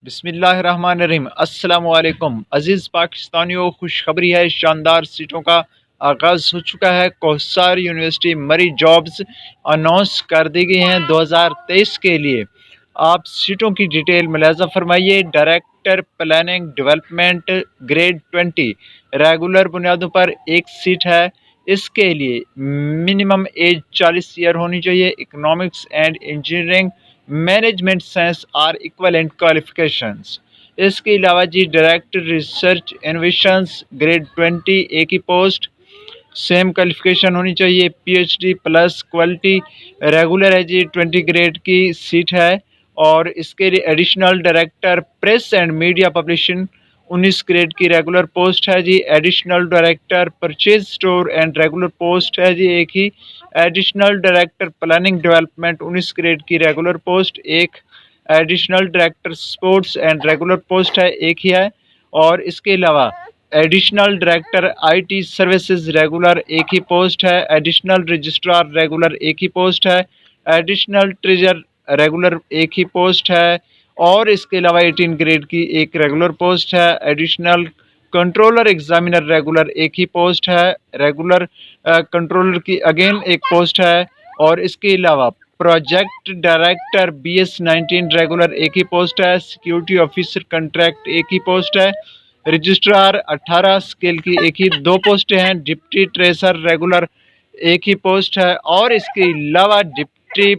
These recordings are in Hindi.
बिस्मिल्लाहिर्रहमानिर्रहीम। अस्सलाम वालेकुम अजीज़ पाकिस्तानियों, खुशखबरी है, शानदार सीटों का आगाज़ हो चुका है। कोहसार यूनिवर्सिटी मरी जॉब्स अनाउंस कर दी गई हैं 2023 के लिए। आप सीटों की डिटेल मुलाज़ा फरमाइए। Director planning development grade 20 regular बुनियादों पर एक सीट है। इसके लिए मिनिमम एज 40 ईयर होनी चाहिए। Economics and engineering, management science or equivalent qualifications. इसके अलावा जी डायरेक्टर रिसर्च इनोवेशंस ग्रेड 20 एक ही पोस्ट, सेम क्वालिफिकेशन होनी चाहिए। पीएचडी प्लस क्वालिटी रेगुलर है जी, 20 ग्रेड की सीट है। और इसके लिए additional director press and media publishing 19 grade की रेगुलर पोस्ट है जी। Additional director purchase store and regular post है जी एक ही। Additional director planning development 19 grade की रेगुलर पोस्ट एक। Additional director sports and regular post है एक ही है। और इसके अलावा additional director IT services regular एक ही पोस्ट है। एडिशनल रजिस्ट्रार रेगुलर एक ही पोस्ट है। एडिशनल ट्रेजर रेगुलर एक ही पोस्ट है। और इसके अलावा 18 ग्रेड की एक रेगुलर पोस्ट है। एडिशनल कंट्रोलर एग्जामिनर रेगुलर एक ही पोस्ट है। रेगुलर कंट्रोलर की अगेन एक पोस्ट है। और इसके अलावा प्रोजेक्ट डायरेक्टर BS19 रेगुलर एक ही पोस्ट है। सिक्योरिटी ऑफिसर कंट्रैक्ट एक ही पोस्ट है। रजिस्ट्रार 18 स्केल की एक ही दो पोस्टें हैं। डिप्टी ट्रेसर रेगुलर एक ही पोस्ट है। और इसके अलावा डिप्टी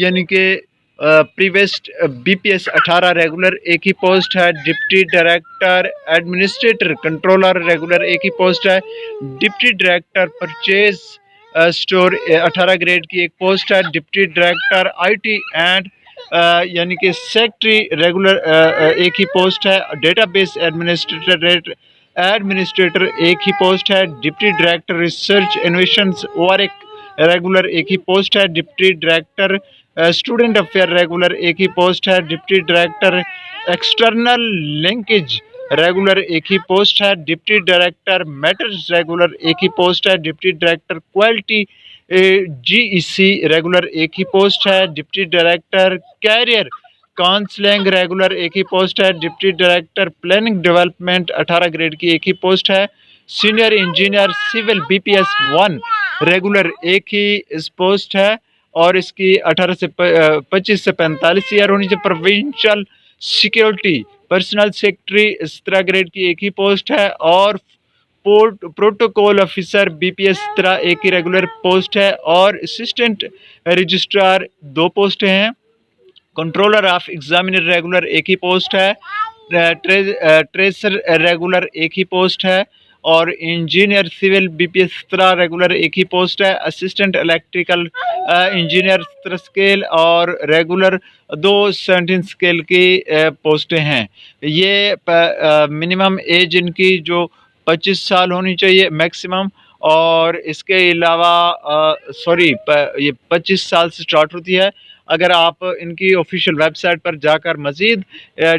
यानी कि प्रीवियस BPS 18 रेगुलर एक ही पोस्ट है। Deputy director administrator controller regular एक ही पोस्ट है। Deputy director purchase store 18 grade की एक पोस्ट है। डिप्टी डायरेक्टर IT एंड यानी कि सेक्रेटरी रेगुलर एक ही पोस्ट है। डेटाबेस एडमिनिस्ट्रेटर एक ही पोस्ट है। डिप्टी डायरेक्टर रिसर्च इनोवेशंस और एक रेगुलर एक ही पोस्ट है। Deputy director student affair regular एक ही पोस्ट है। Deputy director external linkage regular एक ही पोस्ट है। डिप्टी डायरेक्टर मैटर्स रेगुलर एक ही पोस्ट है। Deputy director quality GEC regular एक ही पोस्ट है। Deputy director career counselling regular एक ही पोस्ट है। Deputy director planning development 18 grade की एक ही पोस्ट है। Senior engineer civil BPS 1 regular एक ही इस पोस्ट है। और इसकी 18 से 25 से 45 ईयर होनी चाहिए। प्रोविंशियल सिक्योरिटी पर्सनल सेक्रेटरी इस तरह ग्रेड की एक ही पोस्ट है। और प्रोटोकॉल ऑफिसर BPS तरह एक ही रेगुलर पोस्ट है। और असिस्टेंट रजिस्ट्रार दो पोस्ट हैं। कंट्रोलर ऑफ एग्जामिनर रेगुलर एक ही पोस्ट है। ट्रेसर रेगुलर एक ही पोस्ट है। और इंजीनियर सिविल BPS तरह रेगुलर एक ही पोस्ट है। असिस्टेंट इलेक्ट्रिकल इंजीनियर तरह स्केल और रेगुलर 217 स्केल की पोस्टें हैं। ये मिनिमम एज इनकी जो 25 साल होनी चाहिए मैक्सिमम। और इसके अलावा ये 25 साल से स्टार्ट होती है। अगर आप इनकी ऑफिशियल वेबसाइट पर जाकर मज़ीद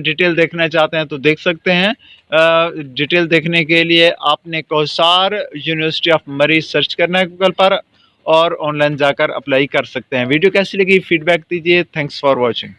डिटेल देखना चाहते हैं तो देख सकते हैं। डिटेल देखने के लिए आपने कोहसार यूनिवर्सिटी ऑफ मरी सर्च करना है गूगल पर और ऑनलाइन जाकर अप्लाई कर सकते हैं। वीडियो कैसी लगी फीडबैक दीजिए। Thanks for watching.